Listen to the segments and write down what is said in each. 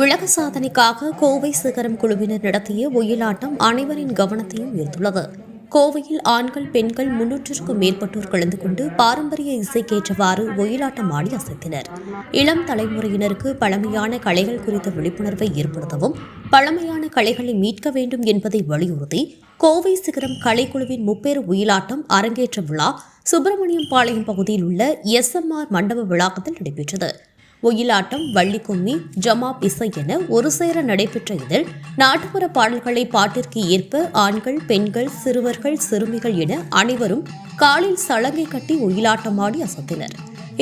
உலக சாதனைக்காக கோவை சிகரம் குழுவினர் நடத்திய ஒயிலாட்டம் அனைவரின் கவனத்தையும் ஈர்த்துள்ளது. கோவையில் ஆண்கள் பெண்கள் 300க்கும் மேற்பட்டோர் கலந்து கொண்டு பாரம்பரிய இசைக்கேற்றவாறு ஒயிலாட்டம் ஆடி அசைத்தனர். இளம் தலைமுறையினருக்கு பழமையான கலைகள் குறித்த விழிப்புணர்வை ஏற்படுத்தவும் பழமையான கலைகளை மீட்க வேண்டும் என்பதை வலியுறுத்தி கோவை சிகரம் கலைக்குழுவின் முப்பேறு ஒயிலாட்டம் அரங்கேற்ற விழா சுப்பிரமணியம் பாளையம் பகுதியில் உள்ள SMR மண்டப வளாகத்தில் நடைபெற்றது. ஒயிலாட்டம், வள்ளிக்கும்மி, ஜமாப் இசை என ஒரு சேர நடைபெற்ற இதில் நாட்டுப்புற பாடல்களை பாட்டிற்கு ஏற்ப ஆண்கள், பெண்கள், சிறுவர்கள், சிறுமிகள் என அனைவரும் காலில் சலங்கை கட்டி ஒயிலாட்டமாடி அசத்தினர்.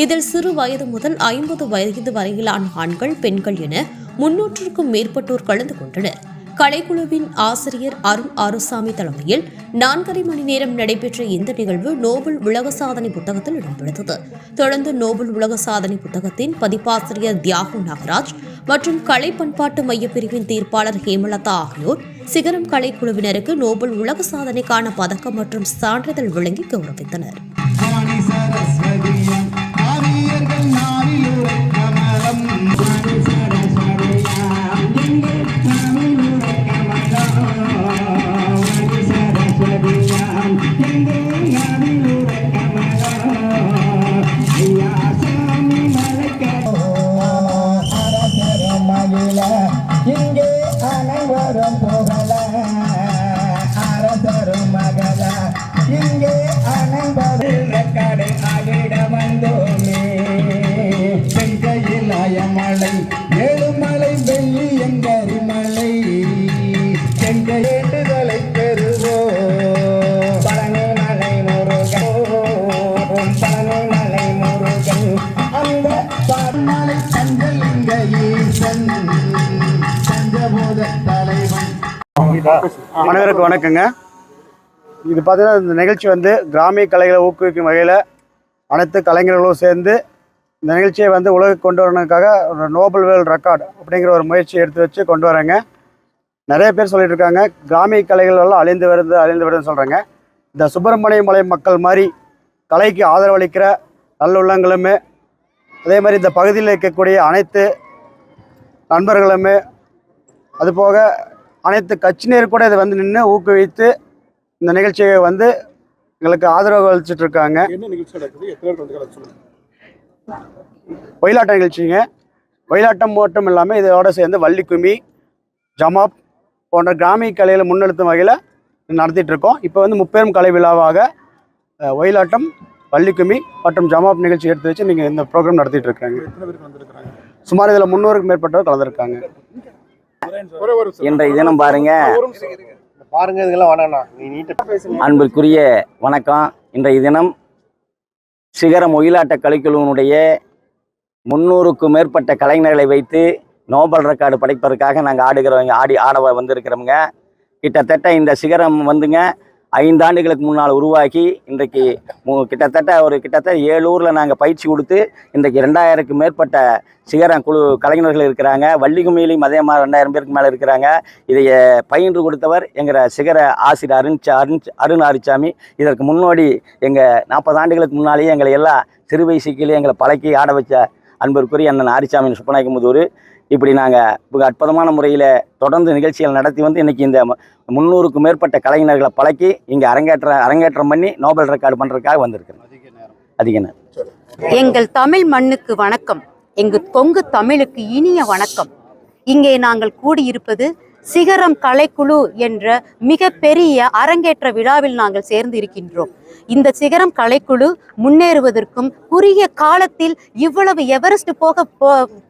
இதில் சிறு வயது முதல் 50 வயது வரையிலான ஆண்கள், பெண்கள் என 300க்கும் மேற்பட்டோர் கலந்து கொண்டனர். கலைக்குழுவின் ஆசிரியர் அருண் ஆறுசாமி தலைமையில் 4.5 மணி நேரம் நடைபெற்ற இந்த நிகழ்வு நோபல் உலக சாதனை புத்தகத்தில் இடம்பெற்றது. தொடர்ந்து நோபல் உலக சாதனை புத்தகத்தின் பதிப்பாசிரியர் தியாகு நாகராஜ் மற்றும் கலை பண்பாட்டு மைய பிரிவின் தீர்ப்பாளர் ஹேமலதா ஆகியோர் சிகரம் கலைக்குழுவினருக்கு நோபல் உலக சாதனைக்கான பதக்கம் மற்றும் சான்றிதழ் வழங்கி கௌரவித்தனர். இங்கே அனைவரும் புகழ அரசரும் மகள இங்கே அனைவரும் கடை ஆகிட வந்தோமே. செங்கையில் அயமலை ஏழுமலை வெள்ளி எங்கரிமலை செங்கையேட்டுதலை பெறுவோ பழனி மலை முருகன் பழனி மலை முருகன் அந்த பன்மலை தஞ்சலிங்க ஈசன் அனைவருக்கும் வணக்கங்க. இது பார்த்தீங்கன்னா இந்த நிகழ்ச்சி கிராமிய கலைகளை ஊக்குவிக்கும் வகையில் அனைத்து கலைஞர்களும் சேர்ந்து இந்த நிகழ்ச்சியை உலகுக்கு கொண்டு வரணுக்காக ஒரு நோபல் வேர்ல்ட் ரெக்கார்டு அப்படிங்கிற ஒரு முயற்சியை எடுத்து வச்சு கொண்டு வராங்க. நிறைய பேர் சொல்லிட்டு இருக்காங்க கிராமிய கலைகள் எல்லாம் அழிந்து வருதுன்னு சொல்கிறாங்க. இந்த சுப்பிரமணிய மலை மக்கள் மாதிரி கலைக்கு ஆதரவளிக்கிற நல்லுள்ளங்களுமே, அதே மாதிரி இந்த பகுதியில் இருக்கக்கூடிய அனைத்து நண்பர்களுமே, அதுபோக அனைத்து கட்சியினர் கூட இதை நின்று ஊக்குவித்து இந்த நிகழ்ச்சியை எங்களுக்கு ஆதரவு அளிச்சுட்டு இருக்காங்க. ஒயிலாட்ட நிகழ்ச்சிங்க. ஒயிலாட்டம் மட்டும் இல்லாமல் இதோட சேர்ந்து வள்ளிக்கும்மி, ஜமாப் போன்ற கிராமிய கலைகளை முன்னெடுத்தும் வகையில் நடத்திட்டு இருக்கோம். இப்போ முப்பெரும் கலை விழாவாக ஒயிலாட்டம், வள்ளிக்கும்மி மற்றும் ஜமாப் நிகழ்ச்சி எடுத்து வச்சு நீங்கள் இந்த ப்ரோக்ராம் நடத்திட்டு இருக்காங்க. சுமார் இதில் 300க்கும் மேற்பட்டவர் கலந்துருக்காங்க. இன்றைய தினம் பாருங்க, அன்பிற்குரிய வணக்கம். இன்றைய தினம் சிகரம் ஒயிலாட்ட கலைக்குழுவினுடைய 300க்கும் மேற்பட்ட கலைஞர்களை வைத்து நோபல் ரெக்கார்டு படைப்பதற்காக நாங்கள் ஆட வந்திருக்கிறோங்க. கிட்டத்தட்ட இந்த சிகரம் 5 ஆண்டுகளுக்கு முன்னால் உருவாக்கி இன்றைக்கு கிட்டத்தட்ட 7 ஊரில் நாங்கள் பயிற்சி கொடுத்து இன்றைக்கு 2000க்கும் மேற்பட்ட சிகரம் குழு கலைஞர்கள் இருக்கிறாங்க. வள்ளிக்கும்மியிலையும் அதே மாதிரி 2000 பேருக்கு மேலே இருக்கிறாங்க. இதை பயின்று கொடுத்தவர் எங்கள் சிகர ஆசிரியர் அருண் ஆறுசாமி. இதற்கு முன்னோடி எங்கள் 40 ஆண்டுகளுக்கு முன்னாலேயே எங்களை எல்லாம் சிறு வயசுக்கிலே எங்களை பழக்கி ஆட வச்ச அன்பிற்குரிய அண்ணன் ஆறுசாமி சுப்பநாயக்கமுதூர். இப்படி நாங்கள் அற்புதமான முறையில் தொடர்ந்து நிகழ்ச்சிகள் நடத்தி இன்றைக்கி இந்த 300க்கும் மேற்பட்ட கலைஞர்களை பழக்கி இங்கே அரங்கேற்றம் பண்ணி நோபல் ரெக்கார்டு பண்ணுறதுக்காக வந்திருக்கிறோம். அதிக நேரம். எங்கள் தமிழ் மண்ணுக்கு வணக்கம், எங்கள் கொங்கு தமிழுக்கு இனிய வணக்கம். இங்கே நாங்கள் கூடியிருப்பது சிகரம் கலைக்குழு என்ற மிக பெரிய அரங்கேற்ற விழாவில் நாங்கள் சேர்ந்து இருக்கின்றோம். இந்த சிகரம் கலைக்குழு முன்னேறுவதற்கும் குறுகிய காலத்தில் இவ்வளவு எவரெஸ்ட்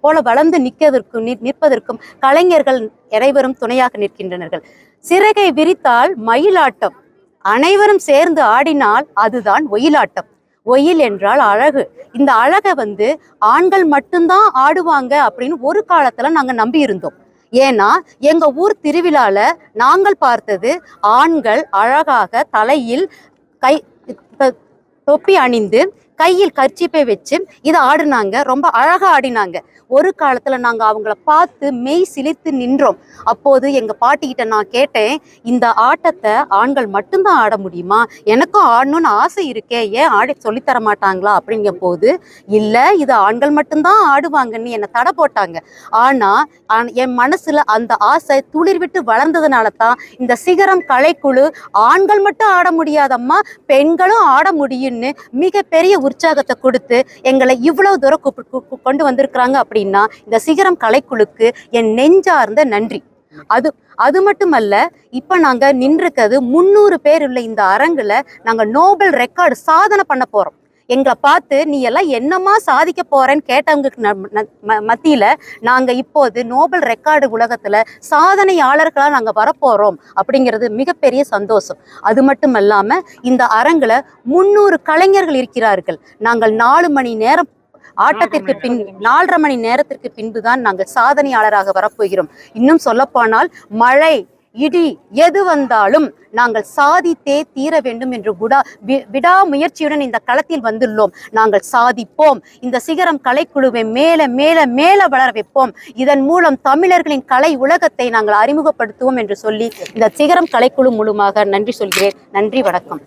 போல வளர்ந்து நிற்பதற்கும் கலைஞர்கள் அனைவரும் துணையாக நிற்கின்றனர். சிறகை விரித்தால் மயிலாட்டம், அனைவரும் சேர்ந்து ஆடினால் அதுதான் ஒயிலாட்டம். ஒயில் என்றால் அழகு. இந்த அழகை ஆண்கள் மட்டும்தான் ஆடுவாங்க அப்படின்னு ஒரு காலத்துல நாங்க நம்பி இருந்தோம். ஏன்னா எங்க ஊர் திருவிழால நாங்கள் பார்த்தது ஆண்கள் அழகாக தலையில் தொப்பி அணிந்து கையில் கர்ச்சீப்பை வச்சு இதை ஆடினாங்க. ரொம்ப அழகா ஆடினாங்க. ஒரு காலத்துல நாங்க அவங்கள பார்த்து மெய் சிலிர்த்து நின்றோம். அப்போது எங்க பாட்டிக்கிட்ட நான் கேட்டேன், இந்த ஆட்டத்தை ஆண்கள் மட்டும்தான் ஆட முடியுமா? எனக்கும் ஆடணும்னு ஆசை இருக்கே, ஏன் ஆட சொல்லித்தர மாட்டாங்களா அப்படிங்க போது, இல்ல இது ஆண்கள் மட்டும்தான் ஆடுவாங்கன்னு என்னை தடை போட்டாங்க. ஆனா என் மனசுல அந்த ஆசை துளிர் விட்டு வளர்ந்ததுனால தான் இந்த சிகரம் கலைக்குழு ஆண்கள் மட்டும் ஆட முடியாதம்மா, பெண்களும் ஆட முடியும்னு மிகப்பெரிய உற்சாகத்தை கொடுத்து எங்களை இவ்வளவு தூரம் கொண்டு வந்திருக்கிறாங்க. அப்படின்னா இந்த சிகரம் கலைக்குழுக்கு என் நெஞ்சார்ந்த நன்றி. அது மட்டுமல்ல, இப்ப நாங்க நின்றுக்கிறது 300 பேர் உள்ள இந்த அரங்குல நாங்க நோபல் ரெக்கார்டு சாதனை பண்ண போறோம். எங்களை பார்த்து நீ எல்லாம் என்னமா சாதிக்க போறேன்னு கேட்டவங்களுக்கு மத்தியில நாங்க இப்போது நோபல் ரெக்கார்டு உலகத்துல சாதனையாளர்களா நாங்க வரப்போறோம் அப்படிங்கிறது மிகப்பெரிய சந்தோஷம். அது மட்டும் இல்லாம இந்த அரங்குல 300 கலைஞர்கள் இருக்கிறார்கள். நாங்கள் 4 மணி நேரம் ஆட்டத்திற்கு 4.5 மணி நேரத்திற்கு பின்புதான் நாங்கள் சாதனையாளராக வரப்போகிறோம். இன்னும் சொல்லப்போனால் மழை இடி எது வந்தாலும் நாங்கள் சாதித்தே தீர வேண்டும் என்று விடாமுயற்சியுடன் இந்த களத்தில் வந்துள்ளோம். நாங்கள் சாதிப்போம். இந்த சிகரம் கலைக்குழுவை மேல மேல மேல வளர வைப்போம். இதன் மூலம் தமிழர்களின் கலை உலகத்தை நாங்கள் அறிமுகப்படுத்துவோம் என்று சொல்லி இந்த சிகரம் கலைக்குழு மூலமாக நன்றி சொல்கிறேன். நன்றி, வணக்கம்.